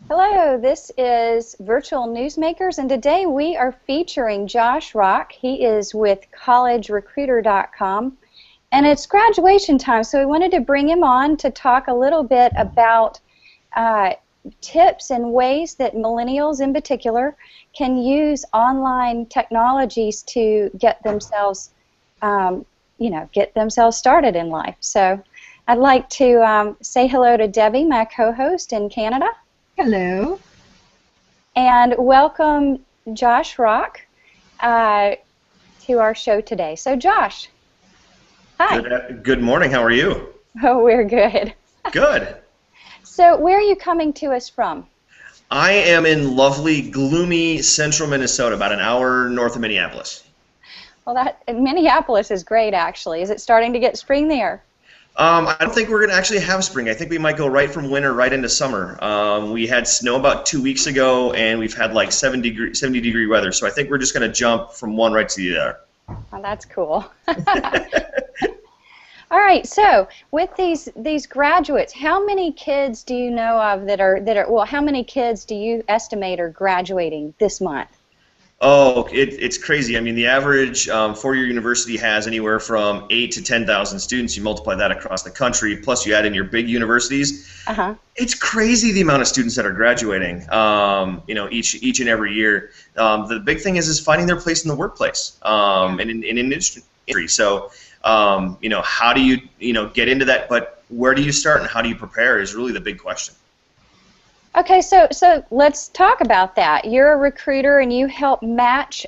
Hello, this is Virtual Newsmakers, and today we are featuring Josh Rock. He is with collegerecruiter.com, and it's graduation time, so we wanted to bring him on to talk a little bit about tips and ways that millennials in particular can use online technologies to get themselves, get themselves started in life. So I'd like to say hello to Debbie, my co-host in Canada. Hello. And welcome Josh Rock to our show today. So Josh, hi. Good morning. How are you? Oh, we're good. Good. So where are you coming to us from? I am in lovely, gloomy central Minnesota, about an hour north of Minneapolis. Well, Minneapolis is great, actually. Is it starting to get spring there? I don't think we're going to actually have spring. I think we might go right from winter right into summer. We had snow about 2 weeks ago, and we've had like 70 degree weather. So I think we're just going to jump from one right to the other. Oh, that's cool. All right. So with these graduates, how many kids do you know of that are well? How many kids do you estimate are graduating this month? Oh, it's crazy. I mean, the average four-year university has anywhere from 8,000 to 10,000 students. You multiply that across the country, plus you add in your big universities. It's crazy the amount of students that are graduating. Each and every year. The big thing is finding their place in the workplace and in industry. So, how do you get into that? But where do you start and how do you prepare is really the big question. Okay, so let's talk about that. You're a recruiter and you help match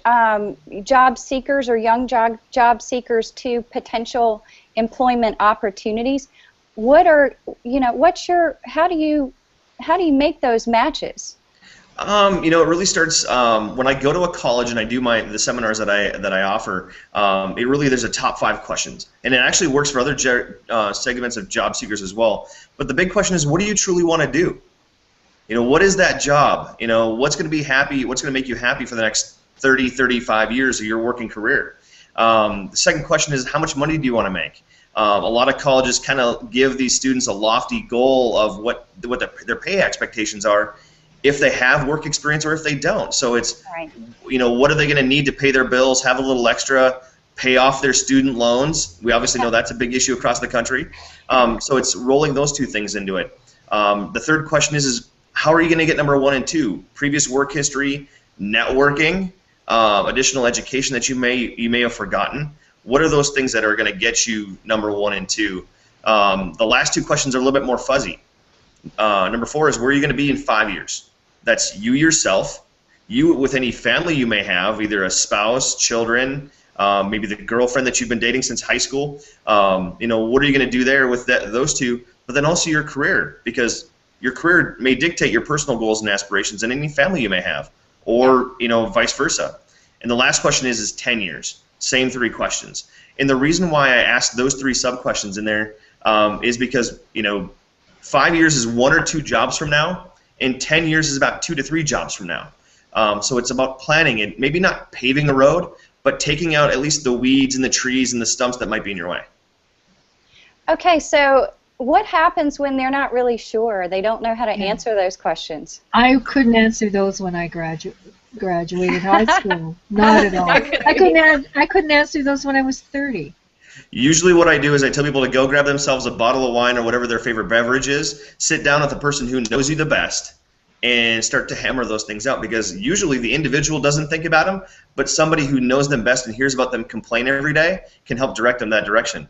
job seekers or young job seekers to potential employment opportunities. How do you make those matches? It really starts when I go to a college and I do the seminars that I offer. There's a top 5 questions, and it actually works for other segments of job seekers as well. But the big question is, what do you truly want to do? What is that job? What's going to be happy? What's going to make you happy for the next 30, 35 years of your working career? The second question is, how much money do you want to make? A lot of colleges kind of give these students a lofty goal of what their pay expectations are if they have work experience or if they don't. So it's, right. What are they going to need to pay their bills, have a little extra, pay off their student loans? We obviously know that's a big issue across the country. So it's rolling those two things into it. The third question is how are you going to get number 1 and 2? Previous work history, networking, additional education that you may have forgotten. What are those things that are going to get you number 1 and 2? The last 2 questions are a little bit more fuzzy. Number 4 is where are you going to be in 5 years? That's you yourself, you with any family you may have, either a spouse, children, maybe the girlfriend that you've been dating since high school. What are you going to do there with those 2? But then also your career, because your career may dictate your personal goals and aspirations and any family you may have, or vice versa. And the last question is 10 years. Same 3 questions. And the reason why I asked those 3 sub-questions in there is because 5 years is 1 or 2 jobs from now, and 10 years is about 2 to 3 jobs from now. So it's about planning and maybe not paving a road, but taking out at least the weeds and the trees and the stumps that might be in your way. Okay, so what happens when they're not really sure? They don't know how to answer those questions. I couldn't answer those when I graduated high school. Not at all. I couldn't answer those when I was 30. Usually what I do is I tell people to go grab themselves a bottle of wine or whatever their favorite beverage is, sit down with the person who knows you the best, and start to hammer those things out, because usually the individual doesn't think about them, but somebody who knows them best and hears about them complain every day can help direct them that direction.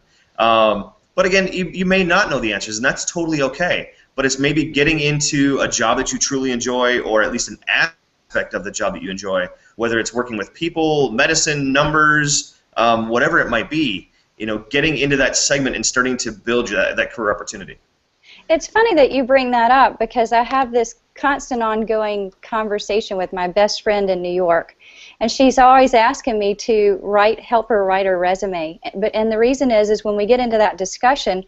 But again, you may not know the answers, and that's totally okay. But it's maybe getting into a job that you truly enjoy, or at least an aspect of the job that you enjoy, whether it's working with people, medicine, numbers, whatever it might be. Getting into that segment and starting to build that career opportunity. It's funny that you bring that up, because I have this constant ongoing conversation with my best friend in New York, and she's always asking me to help her write her resume. And the reason is when we get into that discussion,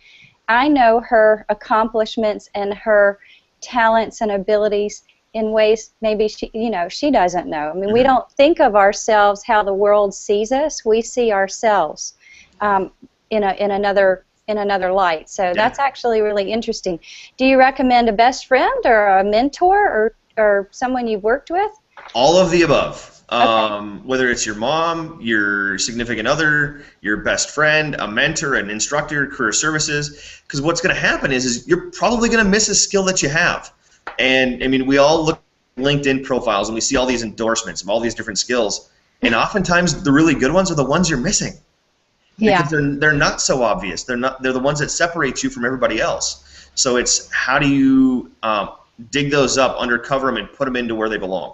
I know her accomplishments and her talents and abilities in ways maybe she doesn't know. I mean, we don't think of ourselves how the world sees us. We see ourselves in another in another light. So that's actually really interesting. Do you recommend a best friend or a mentor or someone you've worked with? All of the above. Okay. Whether it's your mom, your significant other, your best friend, a mentor, an instructor, career services, because what's going to happen is you're probably going to miss a skill that you have. And I mean, we all look at LinkedIn profiles and we see all these endorsements of all these different skills, and oftentimes the really good ones are the ones you're missing. Because they're not so obvious. They're the ones that separate you from everybody else. So it's how do you dig those up, undercover them, and put them into where they belong.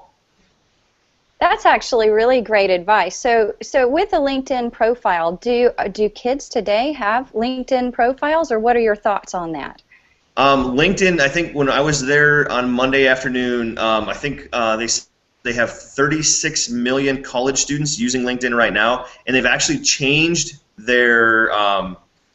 That's actually really great advice. So with a LinkedIn profile, do kids today have LinkedIn profiles, or what are your thoughts on that? LinkedIn, I think when I was there on Monday afternoon, I think they have 36 million college students using LinkedIn right now, and they've actually changed their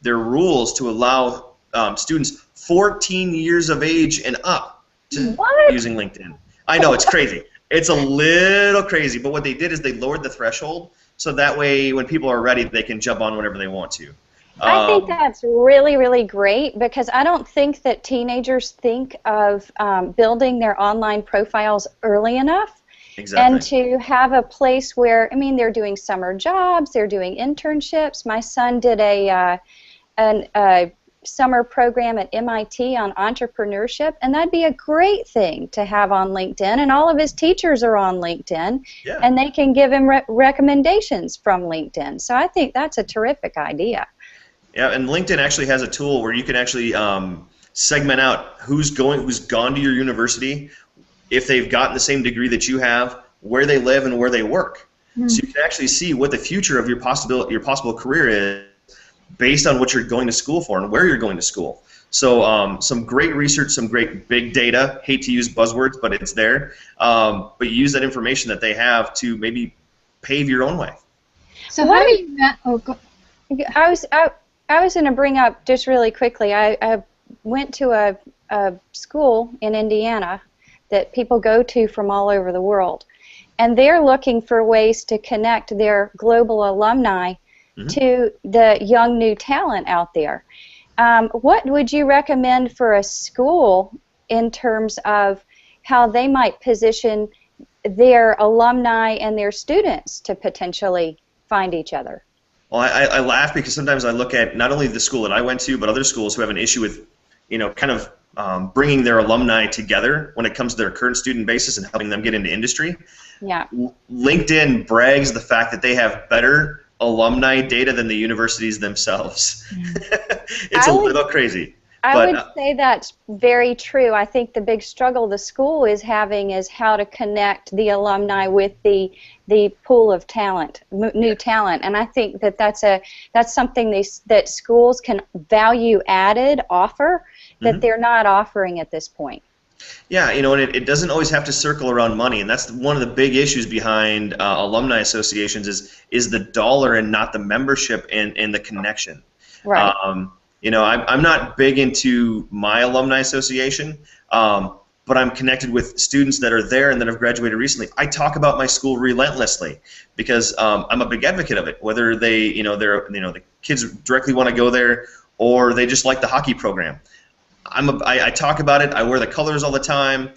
rules to allow students 14 years of age and up to using LinkedIn. I know, it's crazy. It's a little crazy, but what they did is they lowered the threshold, so that way when people are ready, they can jump on whenever they want to. I think that's really, really great, because I don't think that teenagers think of building their online profiles early enough. Exactly. And to have a place where, I mean, they're doing summer jobs, they're doing internships. My son did a summer program at MIT on entrepreneurship, and that'd be a great thing to have on LinkedIn. And all of his teachers are on LinkedIn, and they can give him recommendations from LinkedIn. So I think that's a terrific idea. Yeah, and LinkedIn actually has a tool where you can actually segment out who's gone to your university, if they've gotten the same degree that you have, where they live, and where they work. So you can actually see what the future of your possible career is based on what you're going to school for and where you're going to school. So some great research, some great big data. Hate to use buzzwords, but it's there. But you use that information that they have to maybe pave your own way. So how do you I was going to bring up just really quickly. I went to a school in Indiana that people go to from all over the world, and they're looking for ways to connect their global alumni to the young new talent out there. What would you recommend for a school in terms of how they might position their alumni and their students to potentially find each other? Well, I laugh because sometimes I look at not only the school that I went to, but other schools who have an issue with, kind of bringing their alumni together when it comes to their current student basis and helping them get into industry. Yeah. LinkedIn brags the fact that they have better alumni data than the universities themselves. It's a little crazy. I would say that's very true. I think the big struggle the school is having is how to connect the alumni with the pool of talent, new talent, and I think that that's something that schools can value added offer that they're not offering at this point. Yeah, and it doesn't always have to circle around money, and that's one of the big issues behind alumni associations is the dollar and not the membership and the connection. Right. I'm not big into my alumni association, but I'm connected with students that are there and that have graduated recently. I talk about my school relentlessly because I'm a big advocate of it. Whether the kids directly want to go there or they just like the hockey program. I talk about it. I wear the colors all the time.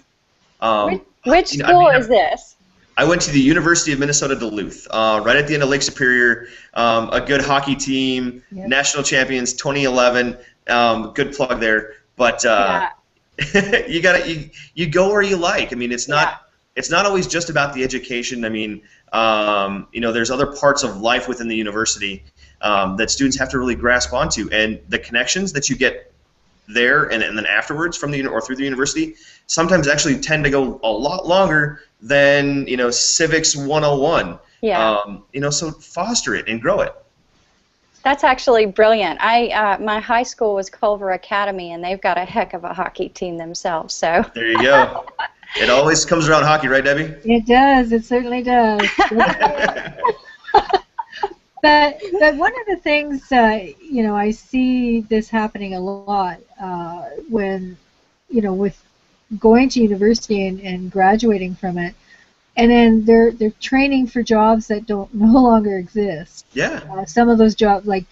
Which school is this? I went to the University of Minnesota Duluth, right at the end of Lake Superior. A good hockey team, national champions, 2011. Good plug there. But you go where you like. I mean, it's not always just about the education. I mean, there's other parts of life within the university that students have to really grasp onto, and the connections that you get there and then afterwards from or through the university sometimes actually tend to go a lot longer than civics 101. Yeah. So foster it and grow it. That's actually brilliant. My high school was Culver Academy, and they've got a heck of a hockey team themselves. So there you go. It always comes around hockey, right, Debbie? It does. It certainly does. But one of the things, I see this happening a lot when, with going to university and graduating from it, and then they're training for jobs that no longer exist. Yeah. Some of those jobs, like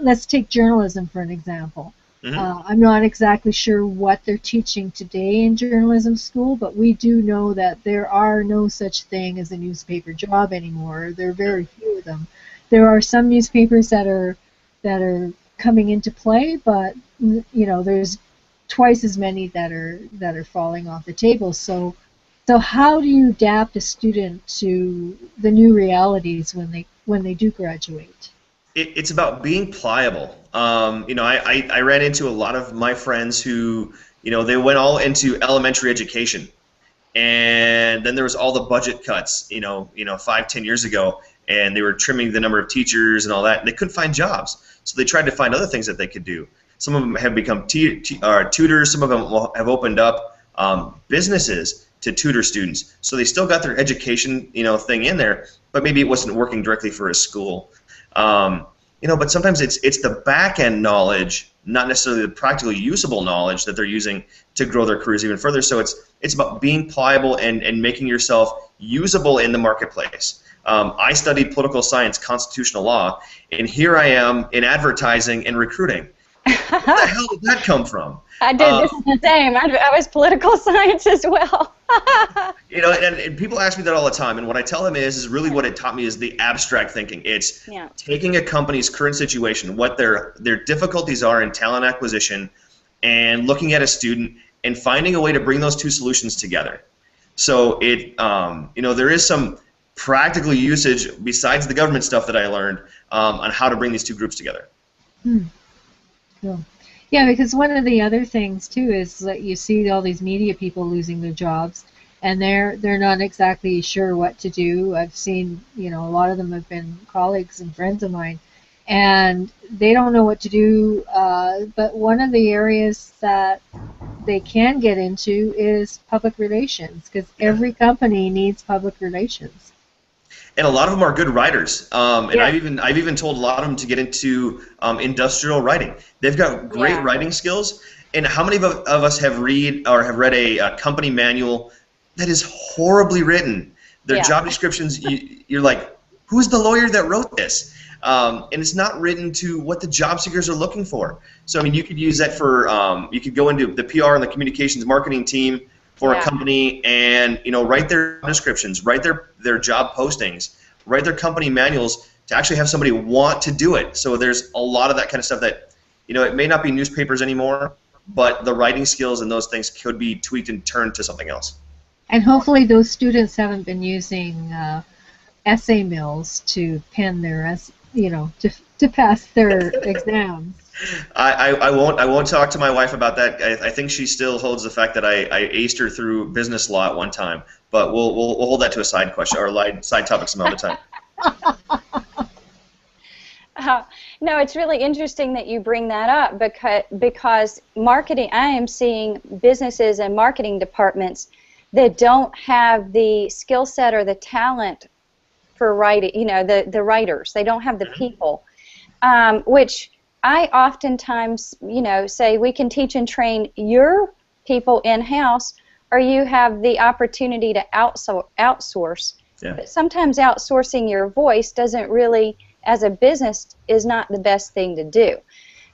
let's take journalism for an example. I'm not exactly sure what they're teaching today in journalism school, but we do know that there are no such thing as a newspaper job anymore. There are very few of them. There are some newspapers that are coming into play, but there's twice as many that are falling off the table. So how do you adapt a student to the new realities when they do graduate? It's about being pliable. I ran into a lot of my friends who, they went all into elementary education, and then there was all the budget cuts, 5-10 years ago, and they were trimming the number of teachers and all that, and they couldn't find jobs, so they tried to find other things that they could do. Some of them have become tutors. Some of them have opened up businesses to tutor students. So they still got their education, thing in there, but maybe it wasn't working directly for a school. But sometimes it's the back end knowledge, not necessarily the practically usable knowledge that they're using to grow their careers even further. So it's about being pliable and making yourself usable in the marketplace. I studied political science, constitutional law, and here I am in advertising and recruiting. Where the hell did that come from? I did the same. I was political science as well. And people ask me that all the time, and what I tell them is really what it taught me is the abstract thinking. It's taking a company's current situation, what their difficulties are in talent acquisition, and looking at a student and finding a way to bring those two solutions together. So there is some practical usage besides the government stuff that I learned on how to bring these two groups together. Cool. Yeah, because one of the other things too is that you see all these media people losing their jobs, and they're not exactly sure what to do. I've seen, a lot of them have been colleagues and friends of mine, and they don't know what to do. But one of the areas that they can get into is public relations, because every company needs public relations. And a lot of them are good writers, and I've even told a lot of them to get into industrial writing. They've got great writing skills. And how many of us have read a company manual that is horribly written? Their job descriptions, you're like, who's the lawyer that wrote this? And it's not written to what the job seekers are looking for. So I mean, you could use that for you could go into the PR and the communications marketing team for a company and write their descriptions, write their job postings, write their company manuals to actually have somebody want to do it. So there's a lot of that kind of stuff that it may not be newspapers anymore, but the writing skills and those things could be tweaked and turned to something else. And hopefully those students haven't been using essay mills to pen their to pass their exams. I won't talk to my wife about that. I think she still holds the fact that I aced her through business law at one time, but we'll hold that to a side question or side topic some other time. No, it's really interesting that you bring that up because marketing. I am seeing businesses and marketing departments that don't have the skill set or the talent for writing. The writers. They don't have the people, which I oftentimes, say we can teach and train your people in-house, or you have the opportunity to outsource. Yeah. But sometimes outsourcing your voice doesn't really, as a business, is not the best thing to do.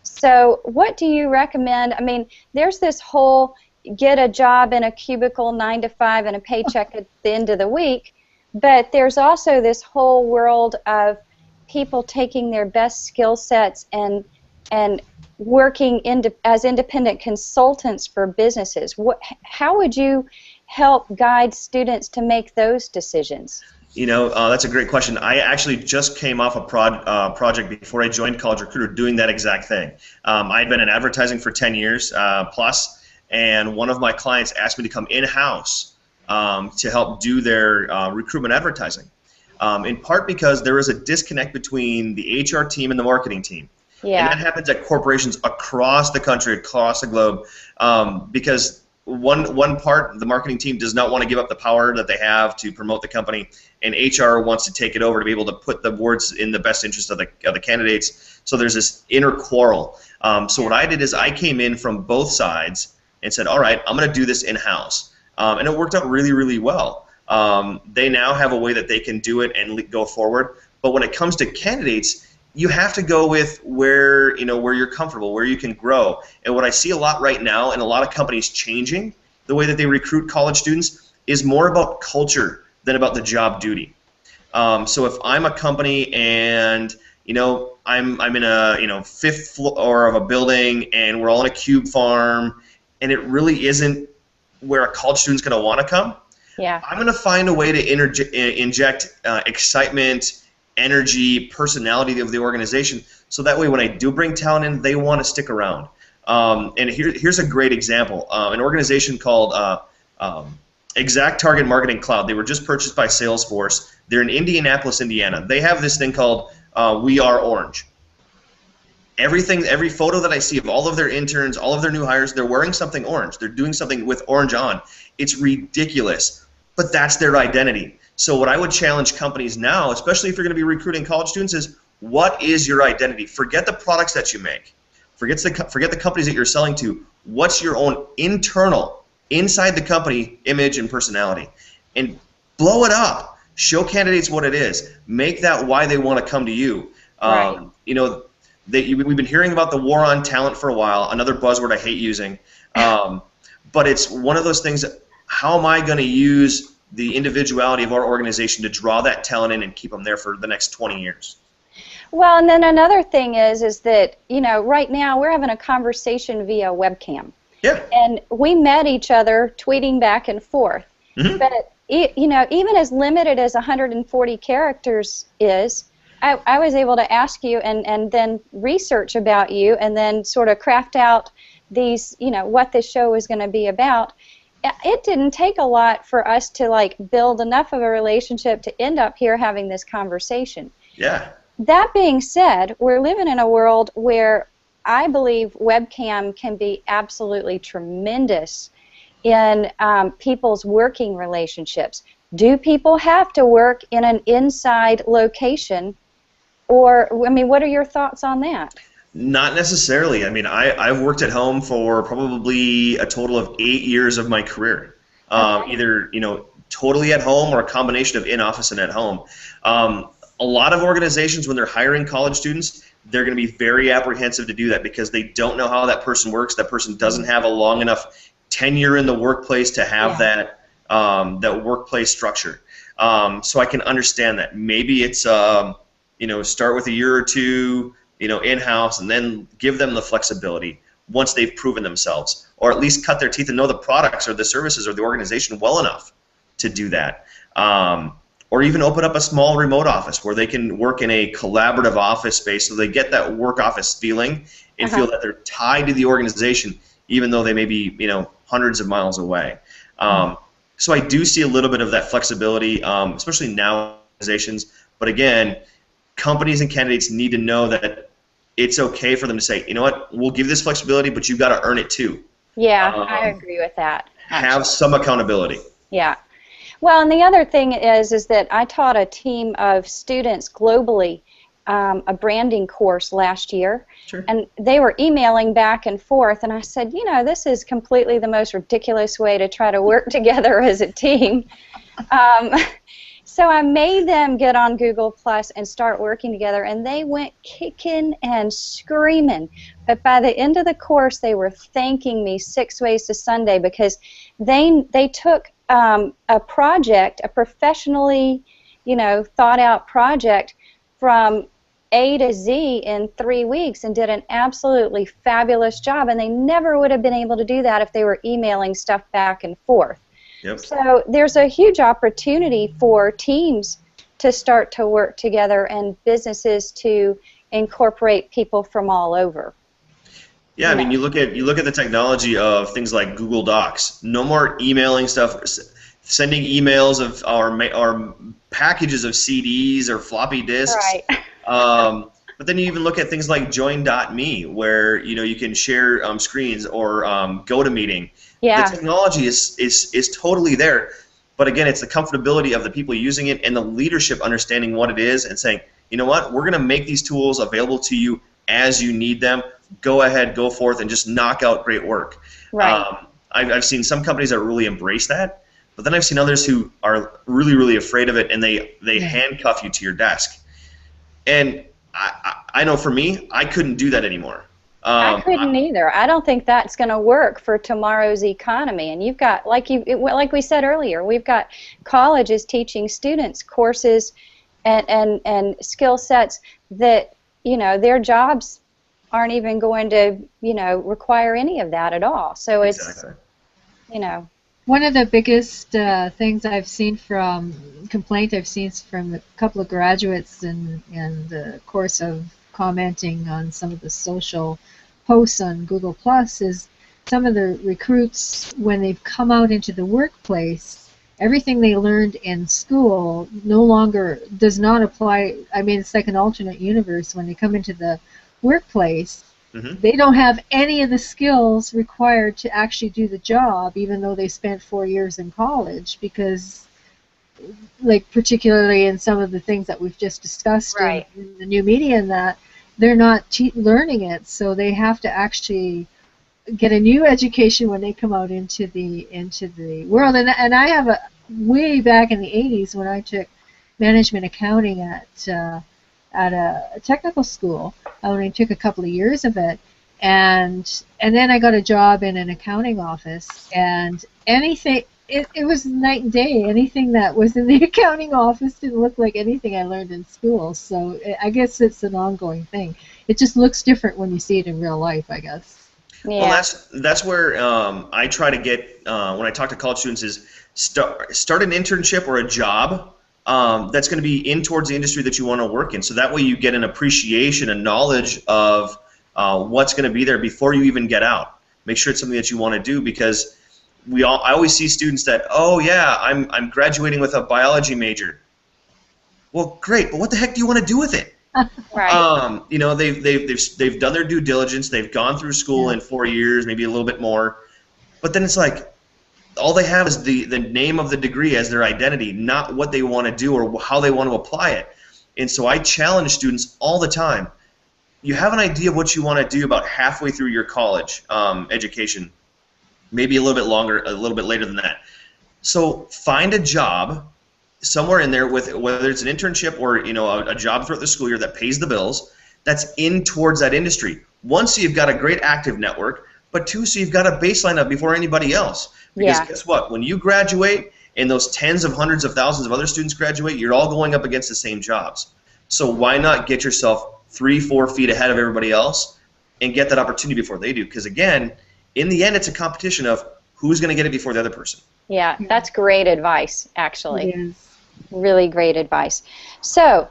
So what do you recommend? I mean, there's this whole get a job in a cubicle 9 to 5 and a paycheck at the end of the week, but there's also this whole world of people taking their best skill sets and working as independent consultants for businesses. How would you help guide students to make those decisions? That's a great question. I actually just came off a project before I joined College Recruiter doing that exact thing. I'd been in advertising for 10 years plus, and one of my clients asked me to come in-house to help do their recruitment advertising, in part because there was a disconnect between the HR team and the marketing team. Yeah. And that happens at corporations across the country, across the globe, because one part, the marketing team does not want to give up the power that they have to promote the company, and HR wants to take it over to be able to put the words in the best interest of the candidates. So there's this inner quarrel. So what I did is I came in from both sides and said, all right, I'm going to do this in-house. And it worked out really, really well. They now have a way that they can do it and go forward. But when it comes to candidates, you have to go with where you're comfortable, where you can grow. And what I see a lot right now, and a lot of companies changing the way that they recruit college students, is more about culture than about the job duty. So if I'm a company and I'm in a fifth floor of a building and we're all in a cube farm and it really isn't where a college student's going to want to come, I'm going to find a way to inject excitement, energy, personality of the organization, so that way when I do bring talent in, they want to stick around. And here's a great example. An organization called Exact Target Marketing Cloud. They were just purchased by Salesforce. They're in Indianapolis, Indiana. They have this thing called We Are Orange. Every photo that I see of all of their interns, all of their new hires, they're wearing something orange. They're doing something with orange on. It's ridiculous, but that's their identity. So what I would challenge companies now, especially if you're going to be recruiting college students, is what is your identity? Forget the products that you make. Forget the companies that you're selling to. What's your own internal, inside the company, image and personality? And blow it up. Show candidates what it is. Make that why they want to come to you. Right. We've been hearing about the war on talent for a while, another buzzword I hate using. But it's one of those things that, how am I going to use the individuality of our organization to draw that talent in and keep them there for the next 20 years? Well, and then another thing is that, right now we're having a conversation via webcam. Yeah. And we met each other tweeting back and forth. Mm-hmm. But, even as limited as 140 characters is, I was able to ask you and then research about you and then sort of craft out these, what this show was going to be about. It didn't take a lot for us to build enough of a relationship to end up here having this conversation. Yeah. That being said, we're living in a world where I believe webcam can be absolutely tremendous in people's working relationships. Do people have to work in an inside location? Or, what are your thoughts on that? Not necessarily. I've worked at home for probably a total of 8 years of my career. Okay. Either, totally at home or a combination of in-office and at home. A lot of organizations, when they're hiring college students, they're going to be very apprehensive to do that because they don't know how that person works. That person doesn't have a long enough tenure in the workplace to have that workplace structure. So I can understand that. Maybe it's start with a year or two, in-house, and then give them the flexibility once they've proven themselves, or at least cut their teeth and know the products or the services or the organization well enough to do that. Or even open up a small remote office where they can work in a collaborative office space so they get that work office feeling and feel that they're tied to the organization even though they may be, hundreds of miles away. So I do see a little bit of that flexibility, especially now organizations. But again, companies and candidates need to know that it's okay for them to say, you know what, we'll give this flexibility, but you've got to earn it too. Yeah, I agree with that. Have some accountability. Yeah. Well, and the other thing is that I taught a team of students globally a branding course last year. Sure. And they were emailing back and forth, and I said, this is completely the most ridiculous way to try to work together as a team. So I made them get on Google Plus and start working together, and they went kicking and screaming. But by the end of the course, they were thanking me 6 ways to Sunday because they took a project, a professionally, thought out project from A to Z in 3 weeks and did an absolutely fabulous job, and they never would have been able to do that if they were emailing stuff back and forth. Yep. So there's a huge opportunity for teams to start to work together and businesses to incorporate people from all over. Yeah, you look at the technology of things like Google Docs. No more emailing stuff, sending emails of our packages of CDs or floppy disks. Right. But then you even look at things like Join.me, where you can share screens, or GoToMeeting. Yeah. The technology is totally there, but again, it's the comfortability of the people using it and the leadership understanding what it is and saying, you know what, we're going to make these tools available to you as you need them. Go ahead, go forth, and just knock out great work. Right. I've seen some companies that really embrace that, but then I've seen others who are really, really afraid of it, and they handcuff you to your desk. And I know for me, I couldn't do that anymore. I couldn't either. I don't think that's going to work for tomorrow's economy. And you've got, like we said earlier, we've got colleges teaching students courses and skill sets that, you know, their jobs aren't even going to, you know, require any of that at all. So it's, Exactly. you know. One of the biggest things I've seen from a couple of graduates in the course of commenting on some of the social posts on Google Plus is some of the recruits, when they've come out into the workplace, everything they learned in school no longer does not apply. I mean, it's like an alternate universe. When they come into the workplace, they don't have any of the skills required to actually do the job, even though they spent 4 years in college, because, like, particularly in some of the things that we've just discussed in the new media, and that they're not learning it, so they have to actually get a new education when they come out into the world. And I have way back in the 80s when I took management accounting at a technical school. I only took a couple of years of it, and then I got a job in an accounting office, and it was night and day. Anything that was in the accounting office didn't look like anything I learned in school. So I guess it's an ongoing thing. It just looks different when you see it in real life, I guess. Yeah. Well, that's where I try to get when I talk to college students is start an internship or a job that's going to be in towards the industry that you want to work in. So that way you get an appreciation and knowledge of what's going to be there before you even get out. Make sure it's something that you want to do, because I always see students that, oh yeah, I'm graduating with a biology major. Well, great, but what the heck do you want to do with it? Right. You know, they've done their due diligence. They've gone through school in 4 years, maybe a little bit more, but then it's like all they have is the name of the degree as their identity, not what they want to do or how they want to apply it. And so I challenge students all the time. You have an idea of what you want to do about halfway through your college education, maybe a little bit longer, a little bit later than that. So find a job somewhere in there, with whether it's an internship or, you know, a job throughout the school year that pays the bills, that's in towards that industry. One, so you've got a great active network, but two, so you've got a baseline up before anybody else. Because guess what? When you graduate and those tens of hundreds of thousands of other students graduate, you're all going up against the same jobs. So why not get yourself 3-4 feet ahead of everybody else and get that opportunity before they do? Because again, in the end, it's a competition of who's going to get it before the other person. Yeah, that's great advice, actually. It is. Really great advice. So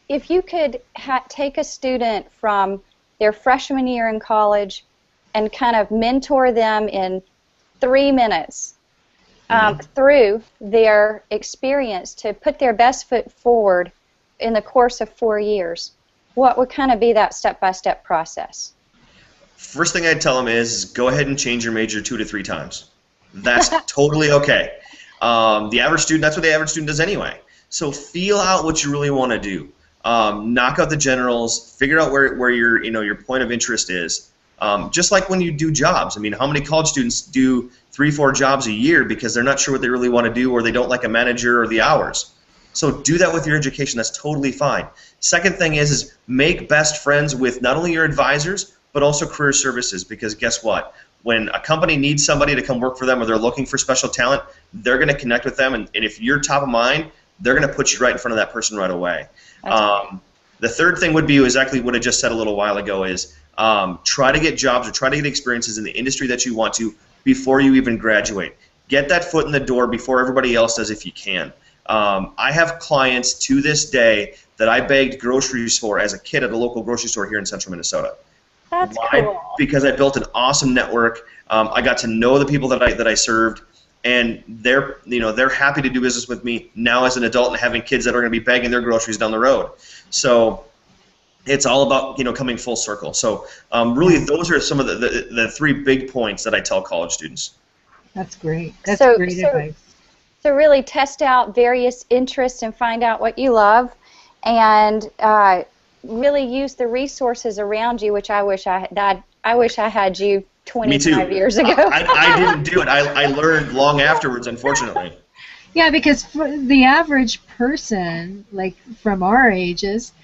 if you could take a student from their freshman year in college and kind of mentor them in 3 minutes through their experience to put their best foot forward in the course of 4 years, what would kind of be that step-by-step process? First thing I'd tell them is go ahead and change your major 2 to 3 times. That's totally okay. The average student, that's what the average student does anyway. So feel out what you really want to do. Knock out the generals. Figure out where your point of interest is. Just like when you do jobs. I mean, how many college students do 3-4 jobs a year because they're not sure what they really want to do, or they don't like a manager or the hours? So do that with your education. That's totally fine. Second thing is make best friends with not only your advisors, but also career services, because guess what? When a company needs somebody to come work for them, or they're looking for special talent, they're going to connect with them, and if you're top of mind, they're going to put you right in front of that person right away. The third thing would be exactly what I just said a little while ago is try to get jobs or try to get experiences in the industry that you want to before you even graduate. Get that foot in the door before everybody else does if you can. I have clients to this day that I bagged groceries for as a kid at a local grocery store here in central Minnesota. That's Why? cool. Because I built an awesome network. I got to know the people that I served, and they're happy to do business with me now as an adult and having kids that are going to be bagging their groceries down the road. So it's all about coming full circle. So really, those are some of the 3 big points that I tell college students. That's great. That's great advice. So really test out various interests and find out what you love, and really use the resources around you, which I wish I had you 25 years ago. I didn't do it. I learned long afterwards, unfortunately. Yeah, because for the average person, like from our ages,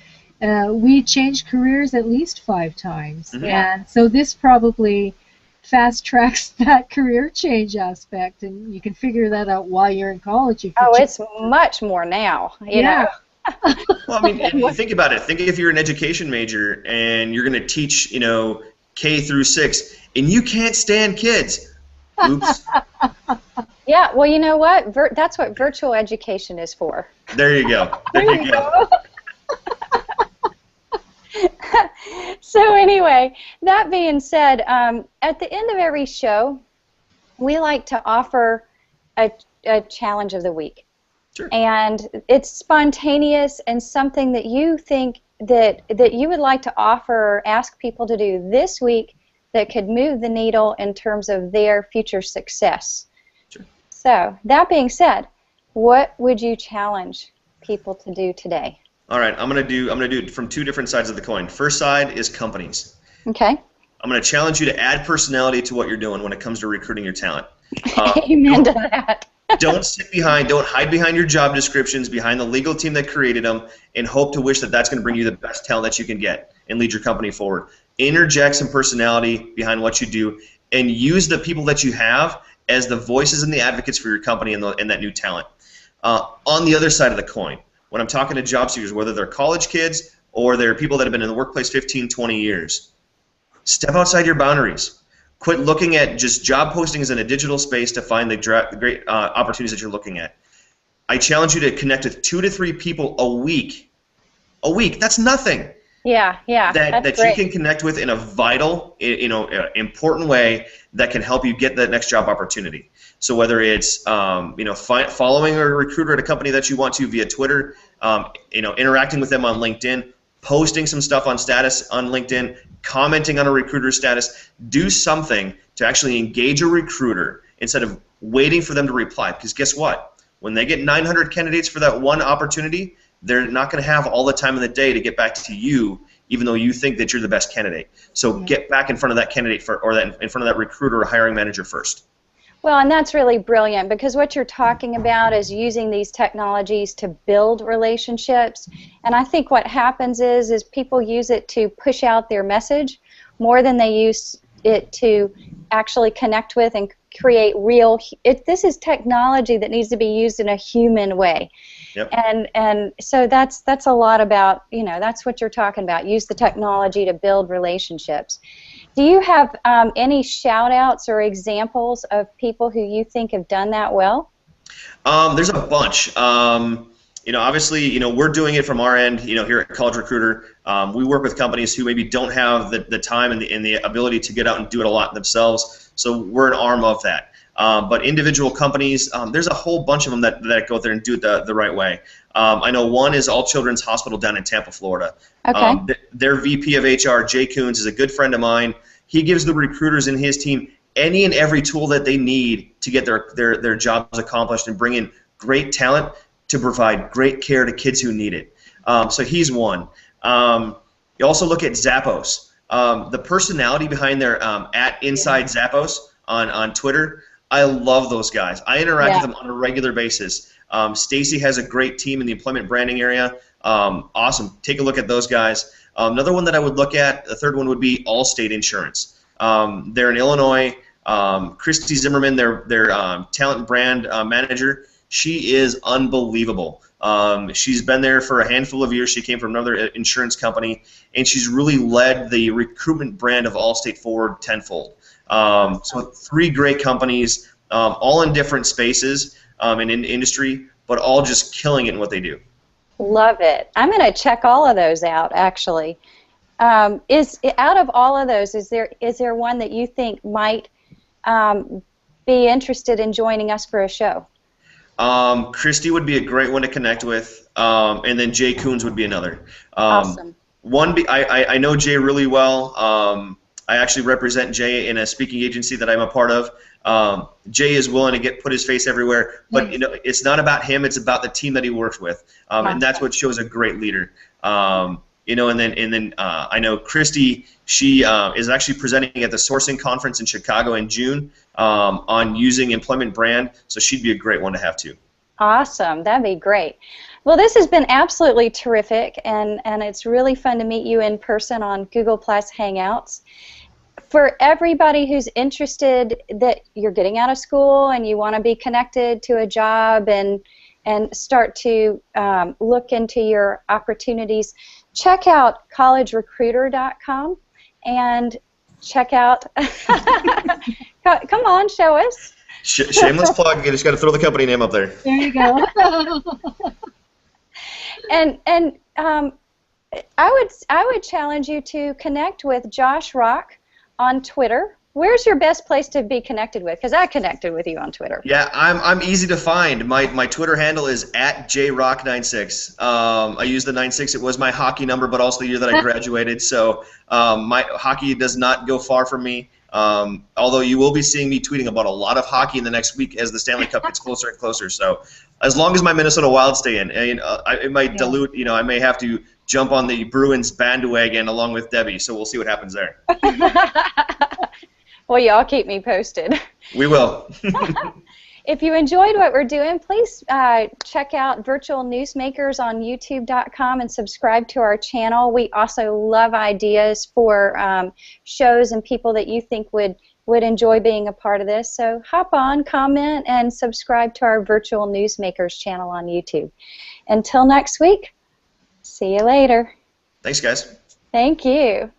we change careers at least 5 times. Mm-hmm. And so this probably fast tracks that career change aspect, and you can figure that out while you're in college. It's much more now. You know. Well, I mean, if you think about it. Think if you're an education major and you're going to teach, K through 6, and you can't stand kids. Oops. Yeah, well, you know what? That's what virtual education is for. There you go. There you go. So anyway, that being said, at the end of every show, we like to offer a challenge of the week. Sure. And it's spontaneous and something that you think that you would like to offer or ask people to do this week that could move the needle in terms of their future success. Sure. So, that being said, what would you challenge people to do today? All right, I'm gonna do it from 2 different sides of the coin. First side is companies. Okay. I'm gonna challenge you to add personality to what you're doing when it comes to recruiting your talent. Amen to that. Don't hide behind your job descriptions, behind the legal team that created them, and hope to wish that that's going to bring you the best talent that you can get and lead your company forward. Interject some personality behind what you do, and use the people that you have as the voices and the advocates for your company and that new talent. On the other side of the coin, when I'm talking to job seekers, whether they're college kids or they're people that have been in the workplace 15, 20 years, step outside your boundaries. Quit looking at just job postings in a digital space to find the great opportunities that you're looking at. I challenge you to connect with 2 to 3 people a week. A week, that's nothing. Yeah. That you can connect with in a vital, important way that can help you get that next job opportunity. So whether it's following a recruiter at a company that you want to via Twitter, interacting with them on LinkedIn, posting some stuff on status on LinkedIn, commenting on a recruiter's status, do something to actually engage a recruiter instead of waiting for them to reply. Because guess what? When they get 900 candidates for that one opportunity, they're not going to have all the time in the day to get back to you, even though you think that you're the best candidate. So get back in front of that candidate in front of that recruiter or hiring manager first. Well, and that's really brilliant, because what you're talking about is using these technologies to build relationships. And I think what happens is people use it to push out their message more than they use it to actually connect with and create real. This is technology that needs to be used in a human way. Yep. And so that's a lot about, that's what you're talking about. Use the technology to build relationships. Do you have any shout-outs or examples of people who you think have done that well? There's a bunch. Obviously, we're doing it from our end, here at College Recruiter. We work with companies who maybe don't have the time and the ability to get out and do it a lot themselves, so we're an arm of that. But individual companies, there's a whole bunch of them that go there and do it the right way. I know one is All Children's Hospital down in Tampa, Florida. Okay. Their VP of HR, Jay Coons, is a good friend of mine. He gives the recruiters in his team any and every tool that they need to get their jobs accomplished and bring in great talent to provide great care to kids who need it. So he's one. You also look at Zappos. The personality behind their at Inside Zappos on Twitter, I love those guys. I interact with them on a regular basis. Stacy has a great team in the employment branding area. Awesome. Take a look at those guys. Another one that I would look at, the third one would be Allstate Insurance. They're in Illinois. Christy Zimmerman, their talent brand manager, she is unbelievable. She's been there for a handful of years. She came from another insurance company, and she's really led the recruitment brand of Allstate forward tenfold. So 3 great companies, all in different spaces in industry, but all just killing it in what they do. Love it. I'm going to check all of those out, actually. Is out of all of those, is there one that you think might be interested in joining us for a show? Christy would be a great one to connect with, and then Jay Coons would be another. Awesome. I know Jay really well. I actually represent Jay in a speaking agency that I'm a part of. Jay is willing to put his face everywhere, but it's not about him. It's about the team that he works with, and that's what shows a great leader. And then I know Christy. She is actually presenting at the Sourcing Conference in Chicago in June on using employment brand. So she'd be a great one to have too. Awesome. That'd be great. Well, this has been absolutely terrific, and it's really fun to meet you in person on Google Plus Hangouts. For everybody who's interested that you're getting out of school and you want to be connected to a job and start to look into your opportunities, check out collegerecruiter.com and check out, come on, show us. Shameless plug, you just got to throw the company name up there. There you go. And I would challenge you to connect with Josh Rock on Twitter. Where's your best place to be connected with? Because I connected with you on Twitter. Yeah, I'm easy to find. My Twitter handle is @jrock96. I use the 96. It was my hockey number, but also the year that I graduated. So my hockey does not go far from me. Although you will be seeing me tweeting about a lot of hockey in the next week as the Stanley Cup gets closer and closer. So as long as my Minnesota Wild stay in, it might dilute. I may have to jump on the Bruins bandwagon along with Debbie. So we'll see what happens there. Well, y'all keep me posted. We will. If you enjoyed what we're doing, please check out Virtual Newsmakers on YouTube.com and subscribe to our channel. We also love ideas for shows and people that you think would enjoy being a part of this. So hop on, comment, and subscribe to our Virtual Newsmakers channel on YouTube. Until next week, see you later. Thanks, guys. Thank you.